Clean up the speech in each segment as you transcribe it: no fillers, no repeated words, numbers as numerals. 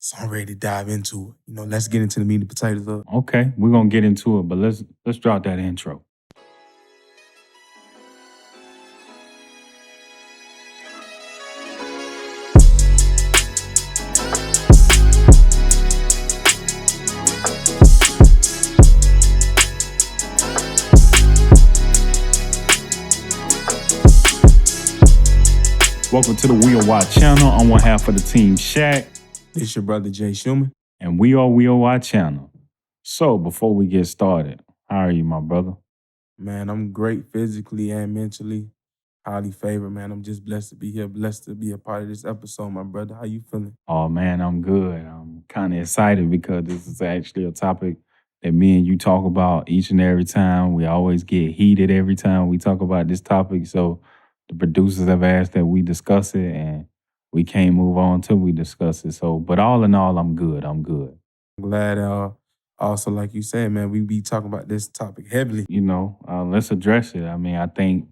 So I'm ready to dive into it. Let's get into the meat and potatoes of it. Okay, we're gonna get into it, but let's drop that intro. Welcome to the Wheel Watch channel. I'm one half of the team SHAQ, It's your brother Jay Shuman. and we are Wheel Watch channel. So before we get started, how are you, my brother? Man, I'm great physically and mentally. Highly favored, man. I'm just blessed to be here, blessed to be a part of this episode, my brother. How you feeling? Oh man, I'm good. I'm kind of excited because this is actually a topic that me and you talk about each and every time. We always get heated every time we talk about this topic. So the producers have asked that we discuss it, and we can't move on till we discuss it. So, but all in all, I'm good. I'm good. I'm glad also, like you said, man, we be talking about this topic heavily. Let's address it. I mean, I think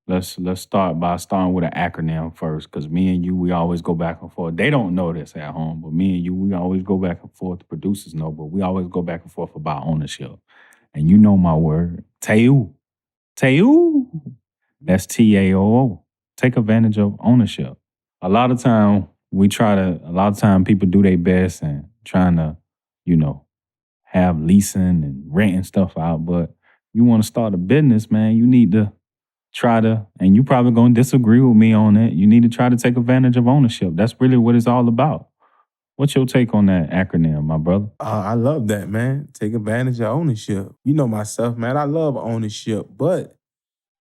let's start by starting with an acronym first, because me and you, we always go back and forth. They don't know this at home, but me and you, we always go back and forth. The producers know, but we always go back and forth about ownership. And you know my word, Teu. Teu. That's TAOO. Take advantage of ownership. A lot of time people do their best and trying to, have leasing and renting stuff out. But you want to start a business, man, you need to and you probably gonna disagree with me on it, you need to try to take advantage of ownership. That's really what it's all about. What's your take on that acronym, my brother? I love that, man. Take advantage of ownership. You know myself, man. I love ownership, but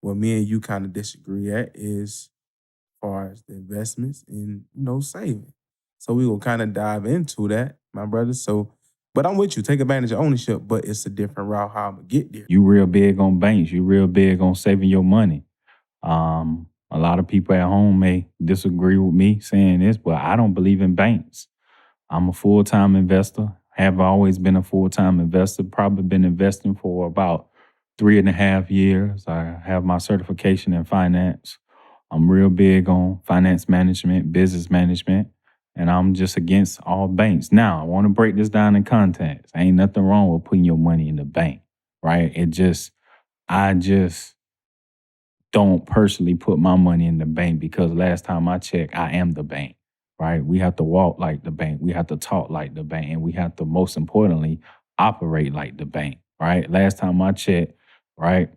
what me and you kind of disagree at is as far as the investments and saving. So we will kind of dive into that, my brother. But I'm with you. Take advantage of ownership, but it's a different route how I'm gonna get there. You real big on banks. You real big on saving your money. A lot of people at home may disagree with me saying this, but I don't believe in banks. I'm a full-time investor, have always been a full-time investor, probably been investing for about 3.5 years. I have my certification in finance. I'm real big on finance management, business management, and I'm just against all banks. Now, I want to break this down in context. Ain't nothing wrong with putting your money in the bank, right? I just don't personally put my money in the bank because last time I checked, I am the bank, right? We have to walk like the bank. We have to talk like the bank. And we have to, most importantly, operate like the bank, right? Last time I checked, right,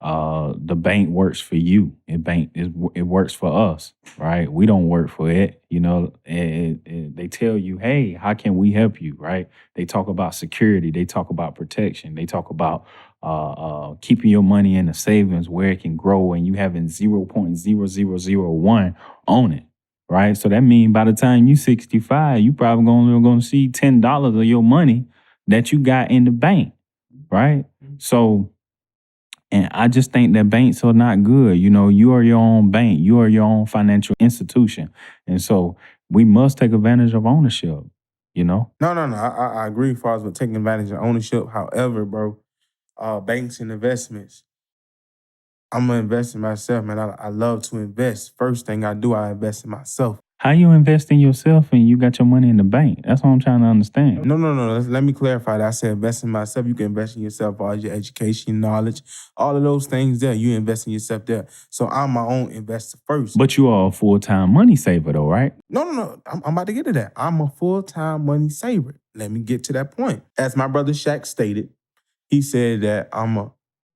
the bank works for you. It works for us, right? We don't work for it. They tell you, hey, how can we help you, right? They talk about security. They talk about protection. They talk about keeping your money in the savings where it can grow and you having 0.0001 on it, right? So that means by the time you 65, you probably gonna see $10 of your money that you got in the bank, right? So, and I just think that banks are not good. You are your own bank. You are your own financial institution. And so we must take advantage of ownership, No. I agree as far as with taking advantage of ownership. However, bro, banks and investments, I'm gonna invest in myself, man. I love to invest. First thing I do, I invest in myself. How you invest in yourself and you got your money in the bank? That's what I'm trying to understand. No. Let me clarify that. I said invest in myself. You can invest in yourself, all your education, knowledge, all of those things there. You invest in yourself there. So I'm my own investor first. But you are a full-time money saver though, right? No. I'm about to get to that. I'm a full-time money saver. Let me get to that point. As my brother SHAQ stated, he said that I'm a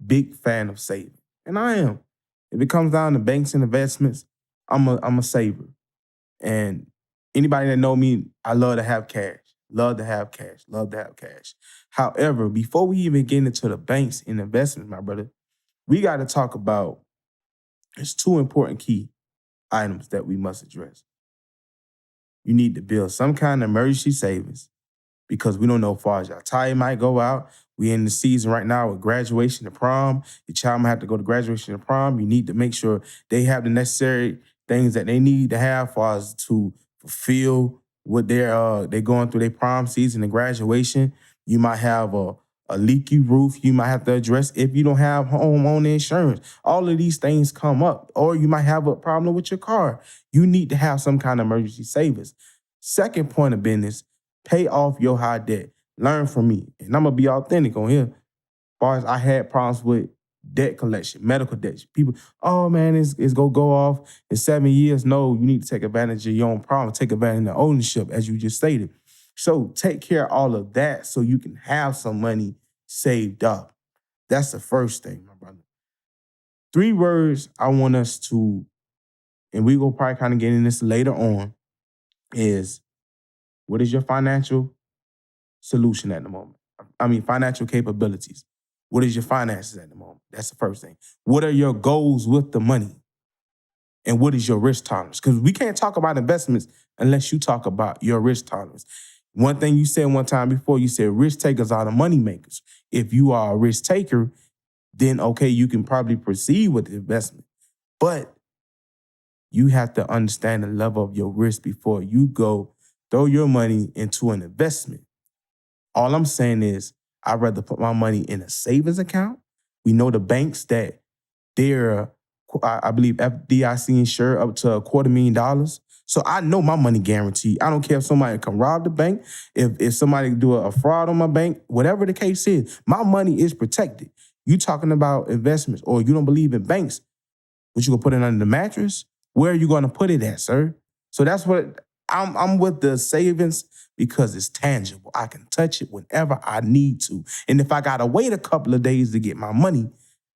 big fan of saving. And I am. If it comes down to banks and investments, I'm a saver. And anybody that know me, I love to have cash. Love to have cash. Love to have cash. However, before we even get into the banks and investments, my brother, we got to talk about, there's two important key items that we must address. You need to build some kind of emergency savings because we don't know far as your tire might go out. We in the season right now with graduation and prom. Your child might have to go to graduation and prom. You need to make sure they have the necessary things that they need to have for us to fulfill what they're going through their prom season and graduation. You might have a leaky roof you might have to address if you don't have homeowner insurance. All of these things come up. Or you might have a problem with your car. You need to have some kind of emergency savings. Second point of business, Pay off your high debt. Learn from me. And I'm gonna be authentic on here. As far as I had problems with debt collection, medical debt. People, oh man, it's gonna go off in 7 years. No, you need to take advantage of your own problem. Take advantage of ownership, as you just stated. So take care of all of that so you can have some money saved up. That's the first thing, my brother. 3 words I want us to, and we will probably kind of get in this later on, is what is your financial solution at the moment? I mean, financial capabilities. What is your finances at the moment? That's the first thing. What are your goals with the money? And what is your risk tolerance? Because we can't talk about investments unless you talk about your risk tolerance. One thing you said one time before, you said risk takers are the money makers. If you are a risk taker, then okay, you can probably proceed with the investment. But you have to understand the level of your risk before you go throw your money into an investment. All I'm saying is I'd rather put my money in a savings account. We know the banks that they're, I believe, FDIC insured up to $250,000. So I know my money guaranteed. I don't care if somebody come rob the bank, if somebody do a fraud on my bank, whatever the case is, my money is protected. You talking about investments or you don't believe in banks, but you gonna put it under the mattress? Where are you gonna put it at, sir? So that's what I'm with the savings because it's tangible. I can touch it whenever I need to. And if I gotta wait a couple of days to get my money,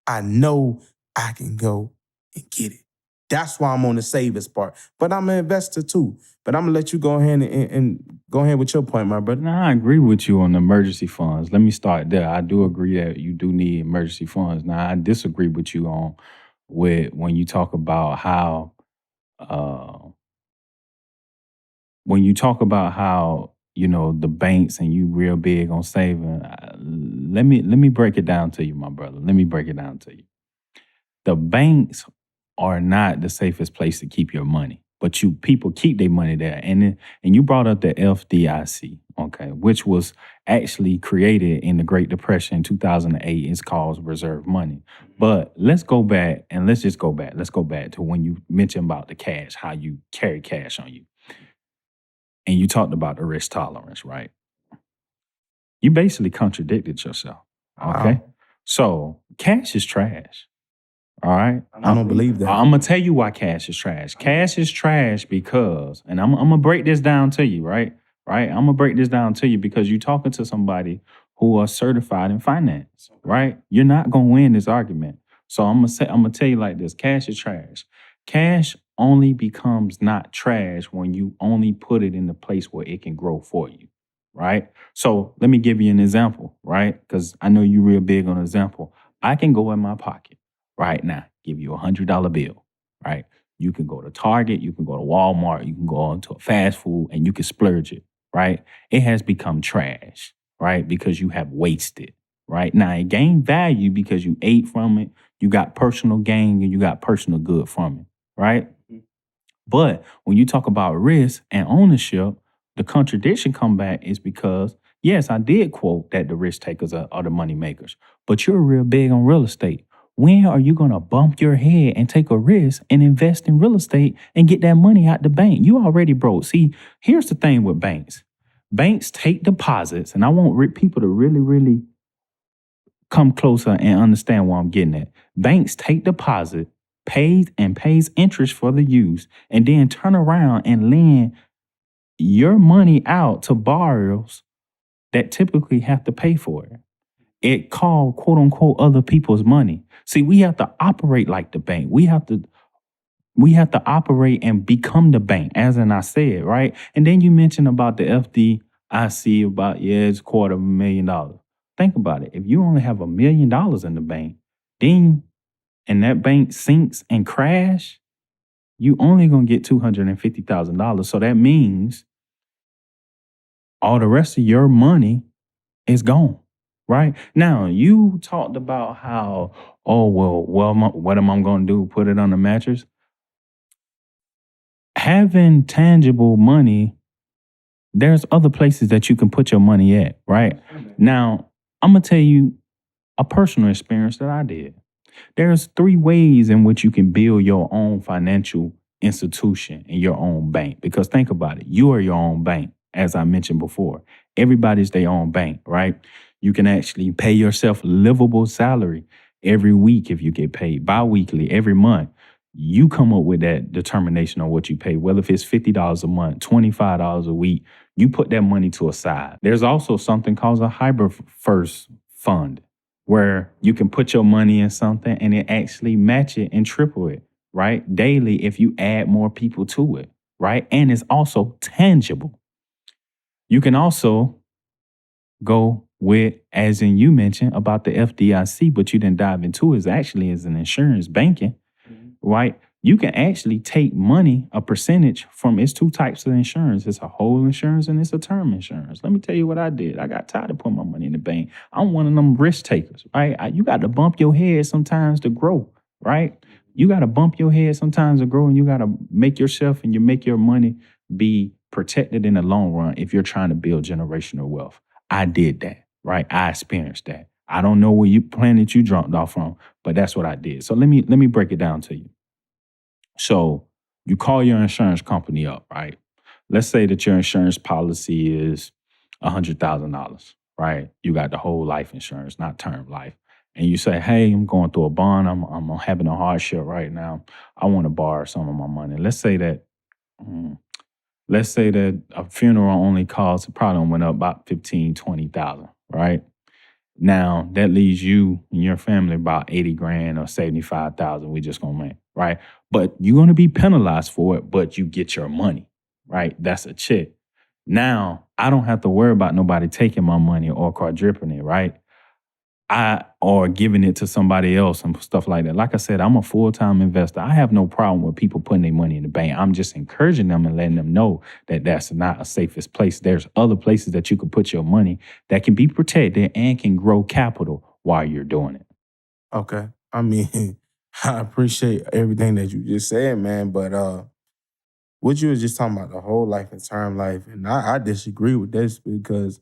I know I can go and get it. That's why I'm on the savings part. But I'm an investor too. But I'm gonna let you go ahead and go ahead with your point, my brother. Now, I agree with you on the emergency funds. Let me start there. I do agree that you do need emergency funds. Now, I disagree with you on with when you talk about how uh, the banks and you real big on saving. Let me break it down to you, my brother. Let me break it down to you. The banks are not the safest place to keep your money, but people keep their money there. And you brought up the FDIC, okay, which was actually created in the Great Depression in 2008. It's called reserve money. But let's go back and let's just go back. Let's go back to when you mentioned about the cash, how you carry cash on you. And you talked about the risk tolerance, right? You basically contradicted yourself, okay? So cash is trash. All right. I don't believe that. I'm gonna tell you why cash is trash. Cash is trash because, and I'm gonna break this down to you, right? Right. I'm gonna break this down to you because you're talking to somebody who are certified in finance, right? You're not gonna win this argument. So I'm gonna tell you like this: cash is trash. Cash only becomes not trash when you only put it in the place where it can grow for you, right? So let me give you an example, right? Because I know you're real big on example. I can go in my pocket right now, give you $100 bill, right? You can go to Target, you can go to Walmart, you can go into a fast food and you can splurge it, right? It has become trash, right? Because you have wasted, right? Now it gained value because you ate from it, you got personal gain and you got personal good from it, right? But when you talk about risk and ownership, the contradiction come back is because, yes, I did quote that the risk takers are the money makers, but you're real big on real estate. When are you going to bump your head and take a risk and invest in real estate and get that money out the bank? You already broke. See, here's the thing with banks. Banks take deposits, and I want people to really, really come closer and understand what I'm getting at. Banks take deposit, pays interest for the use, and then turn around and lend your money out to borrowers that typically have to pay for it. It called quote unquote other people's money. See, we have to operate like the bank. We have to operate and become the bank, as in I said, right? And then you mentioned about the FDIC about, it's $250,000. Think about it. If you only have $1 million in the bank, then and that bank sinks and crash, you only gonna get $250,000. So that means all the rest of your money is gone. Right? Now, you talked about how, what am I going to do? Put it on the mattress? Having tangible money, there's other places that you can put your money at, right? Now, I'm going to tell you a personal experience that I did. There's 3 ways in which you can build your own financial institution and your own bank. Because think about it, you are your own bank as I mentioned before. Everybody's their own bank, right? You can actually pay yourself livable salary every week if you get paid, bi-weekly, every month. You come up with that determination on what you pay, whether if it's $50 a month, $25 a week, you put that money to a side. There's also something called a hybrid first fund where you can put your money in something and it actually match it and triple it, right? Daily if you add more people to it, right? And it's also tangible. You can also go with, as in you mentioned about the FDIC, but you didn't dive into it, is actually is an insurance banking, right? You can actually take money, a percentage from, it's two types of insurance. It's a whole insurance and it's a term insurance. Let me tell you what I did. I got tired of putting my money in the bank. I'm one of them risk takers, right? You got to bump your head sometimes to grow, right? You got to bump your head sometimes to grow, and you got to make yourself and you make your money be protected in the long run if you're trying to build generational wealth. I did that, right? I experienced that. I don't know where you planet you dropped off from, but that's what I did. So let me break it down to you. So you call your insurance company up, right? Let's say that your insurance policy is $100,000, right? You got the whole life insurance, not term life. And you say, hey, I'm going through a bond. I'm having a hardship right now. I want to borrow some of my money. Let's say that a funeral only costs, it probably went up about 15, 20,000, right? Now that leaves you and your family about 80 grand or 75,000. We just gonna make, right? But you're gonna be penalized for it, but you get your money, right? That's a check. Now I don't have to worry about nobody taking my money or quadrupling it, right? Or giving it to somebody else and stuff like that. Like I said, I'm a full-time investor. I have no problem with people putting their money in the bank. I'm just encouraging them and letting them know that that's not a safest place. There's other places that you can put your money that can be protected and can grow capital while you're doing it. Okay. I mean, I appreciate everything that you just said, man. But what you was just talking about, the whole life and term life, and I disagree with this because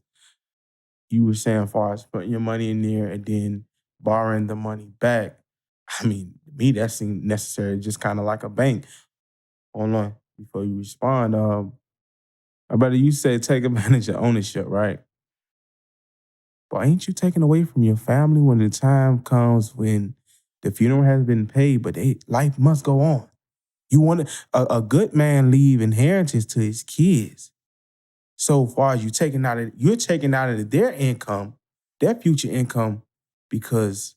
you were saying, as far as putting your money in there and then borrowing the money back. I mean, to me, that seemed necessary, just kind of like a bank. Hold on, before you respond. My brother, you said take advantage of ownership, right? But ain't you taking away from your family when the time comes when the funeral has been paid, but life must go on? You want a good man leave inheritance to his kids. So far as you're taking out of their income, their future income, because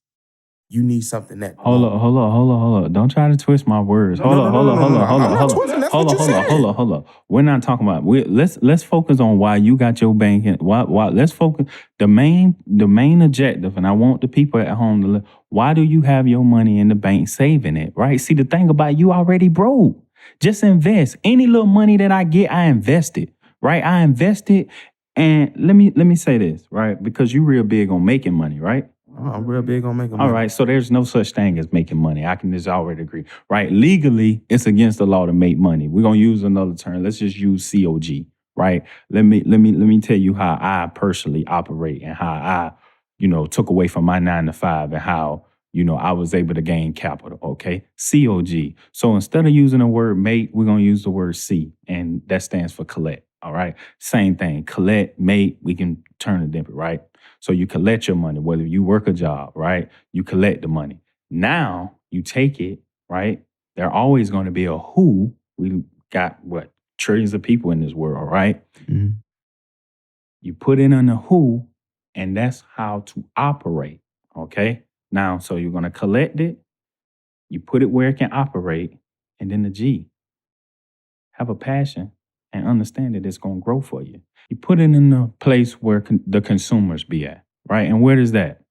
you need something that Hold long. up, hold up. Don't try to twist my words. No, Hold no, up, no, hold no, up, no, hold no, no. up, hold I'm up, not hold up. twisting. That's Hold what up, you hold up, said. hold up, hold up. We're not talking about. Let's focus on why you got your bank. Why? Let's focus. The main objective, and I want the people at home to. Why do you have your money in the bank saving it? Right. See, the thing about you already broke. Just invest. Any little money that I get, I invest it. Right. I invest it. And let me say this, right? Because you real big on making money, right? I'm real big on making All money. right, so there's no such thing as making money. I can just already agree, right? Legally, it's against the law to make money. We're gonna use another term. Let's just use COG, right? Let me tell you how I personally operate and how I, took away from my 9 to 5 and how I was able to gain capital. Okay, COG. So instead of using the word make, we're gonna use the word C, and that stands for collect. All right, same thing. Collect, make. We can turn it different, right? So you collect your money, whether you work a job, right? You collect the money. Now you take it, right? There always going to be a who. We got what? Trillions of people in this world, right? Mhm. You put in on the who, and that's how to operate. Okay. Now, so you're going to collect it, you put it where it can operate, and then the G. Have a passion and understand that it's going to grow for you. You put it in the place where the consumers be at, right? And where does that?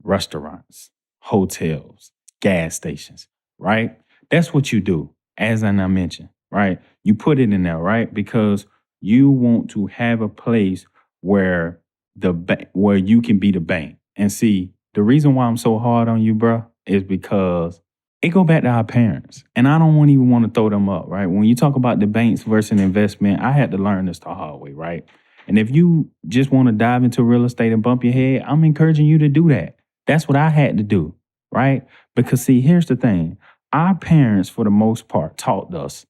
Restaurants, hotels, gas stations, right? That's what you do, as I mentioned, right? You put it in there, right? Because you want to have a place where where you can be the bank. And see, the reason why I'm so hard on you, bro, is because it go back to our parents. And I don't even want to throw them up, right? When you talk about the banks versus investment, I had to learn this the hard way, right? And if you just want to dive into real estate and bump your head, I'm encouraging you to do that. That's what I had to do, right? Because see, here's the thing. Our parents, for the most part, taught us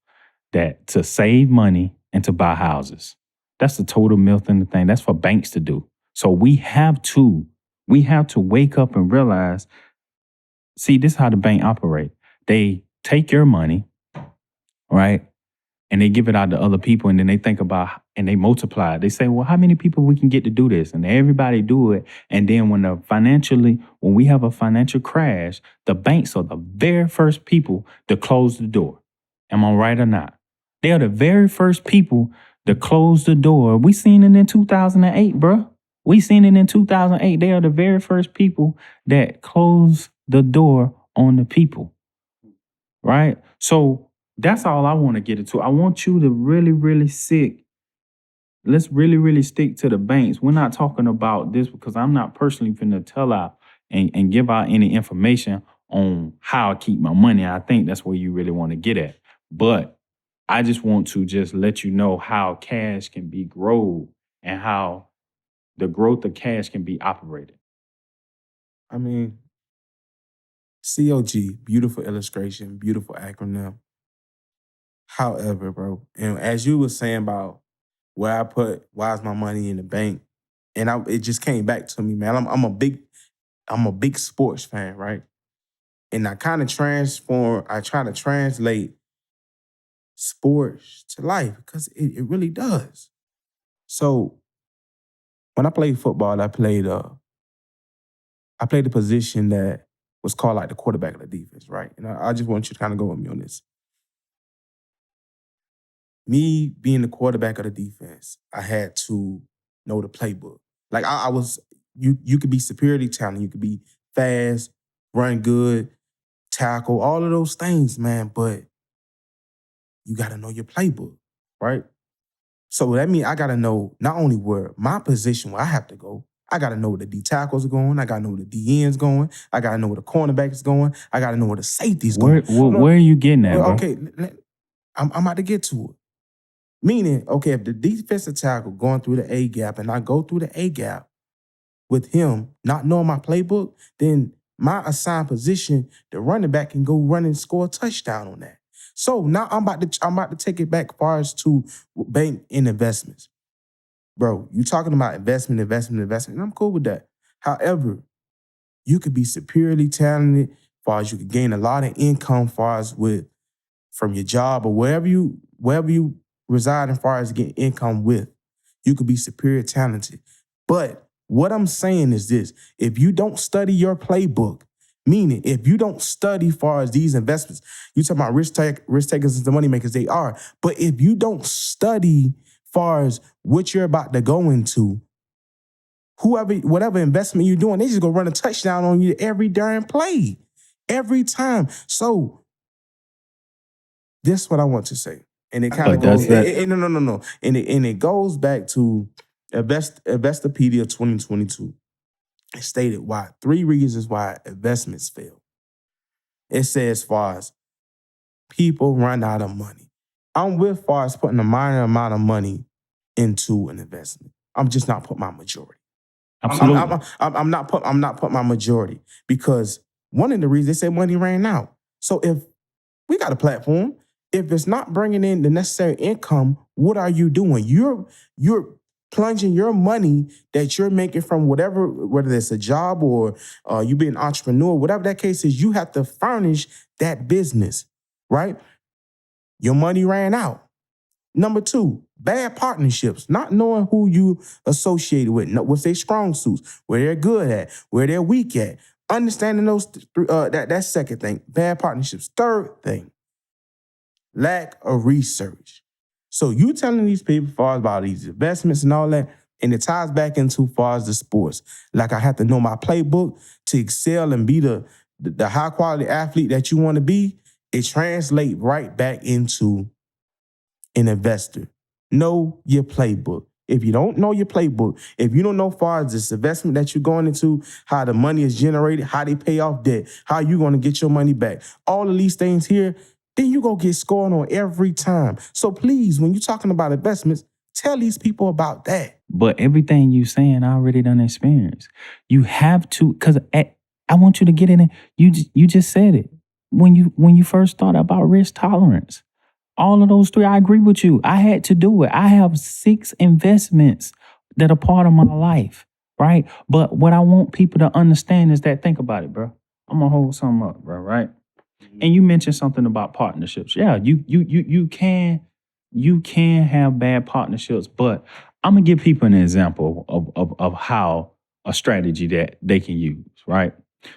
that to save money and to buy houses. That's the total myth in the thing. That's for banks to do. So we have to wake up and realize, see, this is how the bank operate. They take your money, right? And they give it out to other people, and then they think about and they multiply it. They say, well, how many people we can get to do this? And everybody do it. And then when we have a financial crash, the banks are the very first people to close the door. Am I right or not? They are the very first people to close the door. We seen it in 2008, bro. We seen it in 2008. They are the very first people that close the door on the people, right? So that's all I want to get into. I want you to really, really let's really, really stick to the banks. We're not talking about this because I'm not personally finna tell out and give out any information on how I keep my money. I think that's where you really want to get at. But I just want to just let you know how cash can be grown and how the growth of cash can be operated. I mean, COG, beautiful illustration, beautiful acronym. However, bro, and as you were saying about why is my money in the bank, and it just came back to me, man. I'm a big sports fan, right? And I try to translate sports to life because it really does. So when I played football, I played a position that was called like the quarterback of the defense, right? And I just want you to kind of go with me on this. Me being the quarterback of the defense, I had to know the playbook. Like I was, you could be superiority talent, you could be fast, run good, tackle, all of those things, man. But you got to know your playbook, right? So that means I got to know not only where my position where I have to go, I got to know where the D tackles are going. I got to know where the D ends going. I got to know where the cornerback is going. I got to know where the safety's going. Where are you getting at, bro? Okay, I'm about to get to it. Meaning, okay, if the defensive tackle going through the A gap and I go through the A gap with him not knowing my playbook, then my assigned position, the running back can go run and score a touchdown on that. So now I'm about to take it back far as to bank and investments. Bro, you talking about investment, and I'm cool with that. However, you could be superiorly talented, far as you could gain a lot of income, far as from your job or wherever you reside, as far as getting income with. You could be superior talented. But what I'm saying is this: if you don't study your playbook, meaning if you don't study far as these investments, you talking about risk takers and the money makers, they are. But if you don't study far as what you're about to go into, whatever investment you're doing, they just gonna run a touchdown on you every darn play, every time. So this is what I want to say. And it kind of goes, no. And it goes back to Investopedia 2022. It stated 3 reasons why investments fail. It says far as people run out of money. I'm with far as putting a minor amount of money into an investment. I'm just not putting my majority. Absolutely. I'm not putting my majority because one of the reasons they say money ran out. So if we got a platform, if it's not bringing in the necessary income, what are you doing? You're plunging your money that you're making from whether it's a job or you being an entrepreneur, whatever that case is, you have to furnish that business, right? Your money ran out. Number 2, bad partnerships, not knowing who you associated with, what's their strong suits, where they're good at, where they're weak at. Understanding those, that second thing, bad partnerships. Third thing, lack of research. So you telling these people far about these investments and all that, and it ties back into far as the sports. Like I have to know my playbook to excel and be the high quality athlete that you want to be. It translates right back into an investor. Know your playbook. If you don't know your playbook, if you don't know far as this investment that you're going into, how the money is generated, how they pay off debt, how you're going to get your money back, all of these things here, then you go get scored on every time. So please, when you're talking about investments, tell these people about that. But everything you saying, I already done experience. You have to, because I want you to get in it. You just said it when you first thought about risk tolerance. All of those three, I agree with you. I had to do it. I have 6 investments that are part of my life, right? But what I want people to understand is that, think about it, bro. I'm gonna hold something up, bro, right? And you mentioned something about partnerships. Yeah, you can have bad partnerships, but I'm gonna give people an example of how a strategy that they can use, right?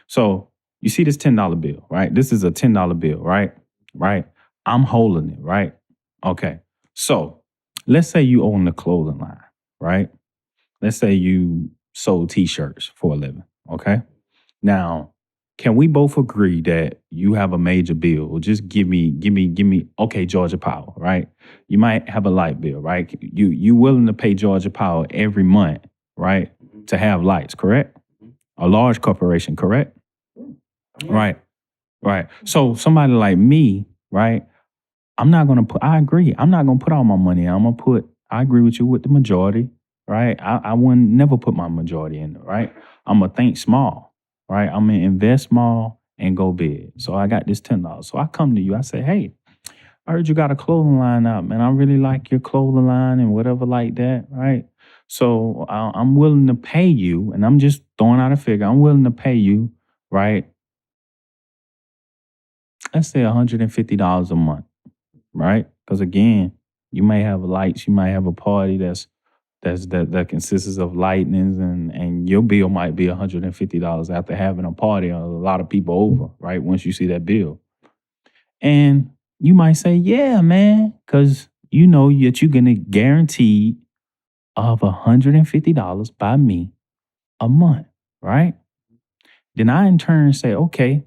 So you see this $10 bill, right? This is a $10 bill, right? Right? I'm holding it, right? Okay. So let's say you own the clothing line, right? Let's say you sold t-shirts for a living, okay? Now, can we both agree that you have a major bill? Or just give me, okay, Georgia Power, right? You might have a light bill, right? You willing to pay Georgia Power every month, right? To have lights, correct? A large corporation, correct? Right. Right. So somebody like me, right? I agree. I'm not gonna put all my money. I agree with you with the majority, right? I wouldn't never put my majority in it, right? I'm gonna think small, right? I'm gonna invest small and go big. So I got this $10. So I come to you, I say, hey, I heard you got a clothing line out, man. I really like your clothing line and whatever like that, right? So I'm willing to pay you, and I'm just throwing out a figure. I'm willing to pay you, right? Let's say $150 a month, right? Because again, you may have lights, you might have a party that consists of lightnings, and your bill might be $150 after having a party, a lot of people over, right? Once you see that bill, and you might say, "Yeah, man," because you know that you're gonna guarantee of $150 by me a month, right? Then I in turn say, "Okay,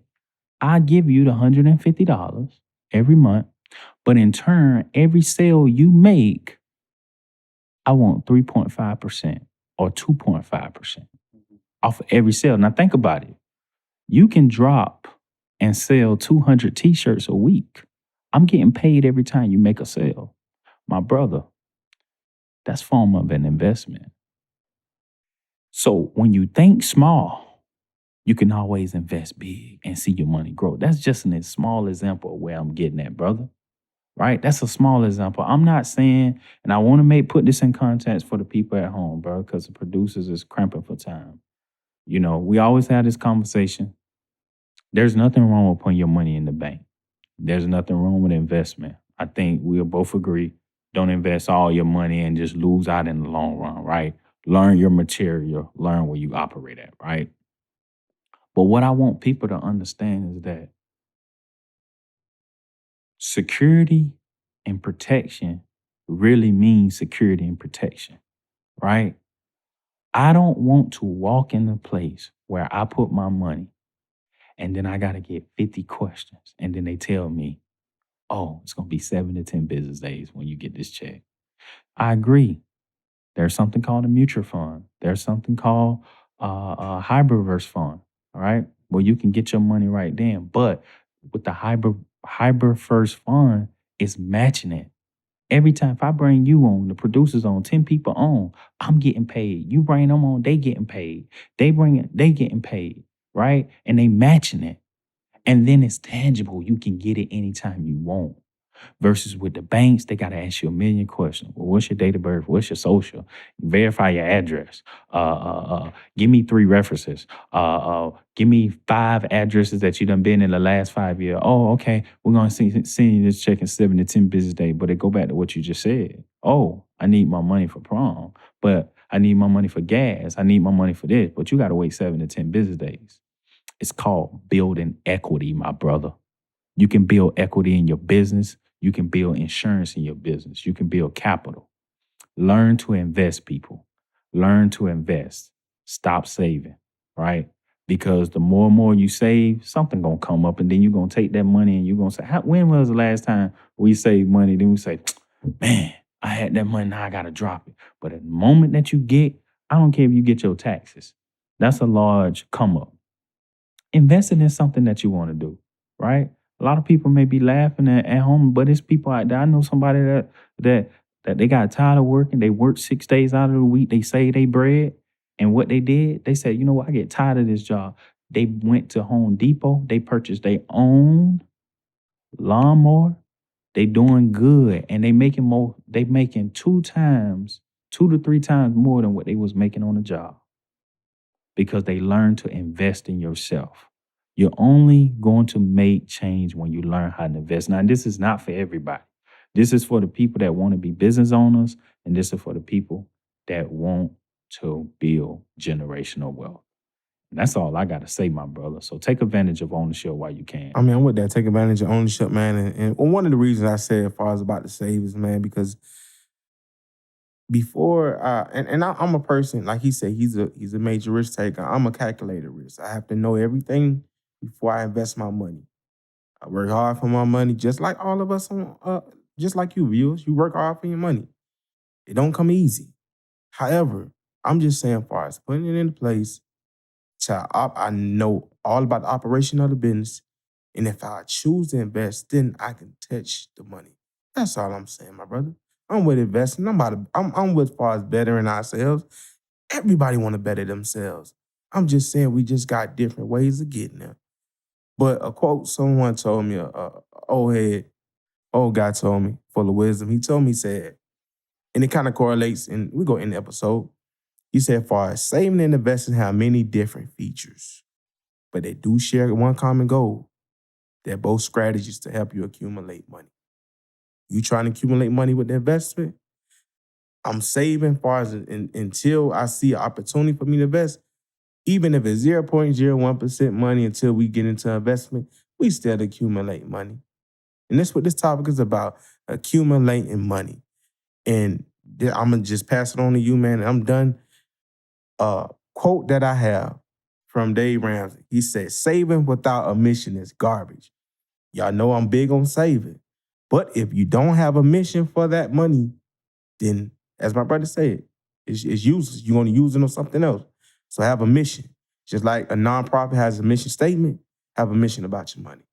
I give you the $150 every month, but in turn, every sale you make, I want 3.5% or 2.5% off of every sale." Now think about it. You can drop and sell 200 t-shirts a week. I'm getting paid every time you make a sale. My brother, that's form of an investment. So when you think small, you can always invest big and see your money grow. That's just a small example of where I'm getting at, brother. Right? That's a small example. I'm not saying, and I want to put this in context for the people at home, bro, because the producers is cramping for time. You know, we always have this conversation. There's nothing wrong with putting your money in the bank. There's nothing wrong with investment. I think we'll both agree. Don't invest all your money and just lose out in the long run, right? Learn your material, learn where you operate at, right? But what I want people to understand is that security and protection really means security and protection, right? I don't want to walk in a place where I put my money and then I got to get 50 questions. And then they tell me, oh, it's going to be 7 to 10 business days when you get this check. I agree. There's something called a mutual fund. There's something called a hybrid reverse fund, all right? Where you can get your money right then. But with the hybrid first fund, it's matching it. Every time if I bring you on, the producers on, 10 people on, I'm getting paid. You bring them on, they getting paid. They bring it, they getting paid, right? And they matching it. And then it's tangible. You can get it anytime you want. Versus with the banks, they got to ask you a million questions. Well, what's your date of birth? What's your social? Verify your address. Give me 3 references. Give me 5 addresses that you done been in the last 5 years. Oh, okay. We're going to send you this check in 7 to 10 business days. But it go back to what you just said. Oh, I need my money for prom. But I need my money for gas. I need my money for this. But you got to wait 7 to 10 business days. It's called building equity, my brother. You can build equity in your business. You can build insurance in your business. You can build capital. Learn to invest, people. Learn to invest. Stop saving, right? Because the more and more you save, something gonna come up, and then you're gonna take that money and you're gonna say, when was the last time we saved money? Then we say, man, I had that money, now I gotta drop it. But at the moment that you get, I don't care if you get your taxes. That's a large come up. Investing in something that you want to do, right? A lot of people may be laughing at home, but it's people out there. I know somebody that that they got tired of working. They worked 6 days out of the week. They saved their bread. And what they did, they said, you know what, I get tired of this job. They went to Home Depot. They purchased their own lawnmower. They doing good and they making more, they making 2 to 3 times more than what they was making on the job because they learn to invest in yourself. You're only going to make change when you learn how to invest. Now, this is not for everybody. This is for the people that want to be business owners, and this is for the people that want to build generational wealth. And that's all I got to say, my brother. So take advantage of ownership while you can. I mean, I'm with that. Take advantage of ownership, man. And one of the reasons I said as far as about the savings, man, because before I'm a person, like he said, he's a major risk taker. I'm a calculated risk. I have to know everything before I invest my money. I work hard for my money, just like all of us just like you, viewers. You work hard for your money. It don't come easy. However, I'm just saying, as far as putting it into place, I know all about the operation of the business. And if I choose to invest, then I can touch the money. That's all I'm saying, my brother. I'm with investing. I'm with as far as bettering ourselves. Everybody want to better themselves. I'm just saying we just got different ways of getting there. But a quote someone told me, old guy told me, full of wisdom. He told me, he said, and it kind of correlates, and we go in the episode. He said, far as saving and investing have many different features, but they do share one common goal. They're both strategies to help you accumulate money. You trying to accumulate money with the investment? I'm saving far as until I see an opportunity for me to invest. Even if it's 0.01% money until we get into investment, we still accumulate money. And that's what this topic is about, accumulating money. And I'm going to just pass it on to you, man, and I'm done. Quote that I have from Dave Ramsey. He said, saving without a mission is garbage. Y'all know I'm big on saving. But if you don't have a mission for that money, then, as my brother said, it's useless. You're going to use it on something else. So have a mission. Just like a nonprofit has a mission statement, have a mission about your money.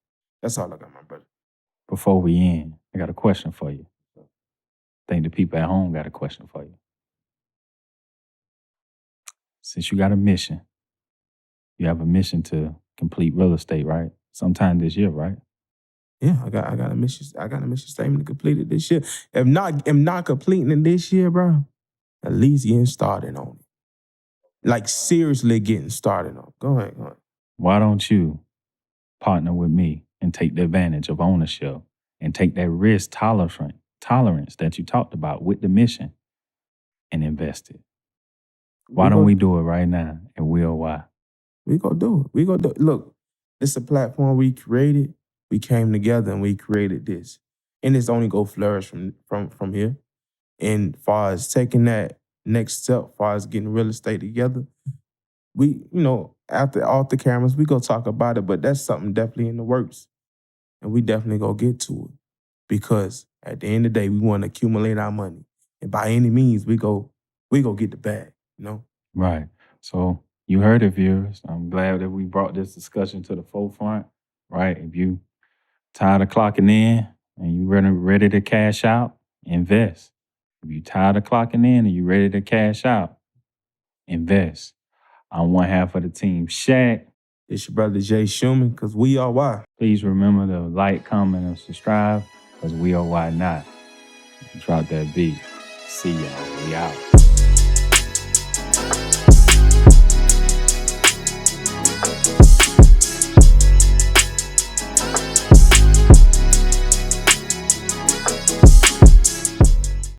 That's all I got, my brother. Before we end, I got a question for you. I think the people at home got a question for you. Since you got a mission, you have a mission to complete real estate, right? Sometime this year, right? Yeah, I got a mission. I got a mission statement to complete it this year. If not completing it this year, bro, at least getting started on it. Like seriously getting started on it. Go ahead. Why don't you partner with me and take the advantage of ownership and take that risk tolerance that you talked about with the mission and invest it? Why don't we do it right now? And we'll why? We gonna do it. Look, this is a platform we created. We came together and we created this. And it's only go flourish from here. And far as taking that next step, far as getting real estate together, we, after off the cameras, we go talk about it, but that's something definitely in the works. And we definitely go get to it. Because at the end of the day, we want to accumulate our money. And by any means, we go get the bag, Right. So you heard it, viewers. I'm glad that we brought this discussion to the forefront, right? If you tired of clocking in and you ready to cash out, invest. If you tired of clocking in and you ready to cash out, invest. I'm one half of the team, SHAQ. It's your brother Jay Shuman, because we are why. Please remember to like, comment, and subscribe, because we are why not. Drop that beat. See y'all. We out.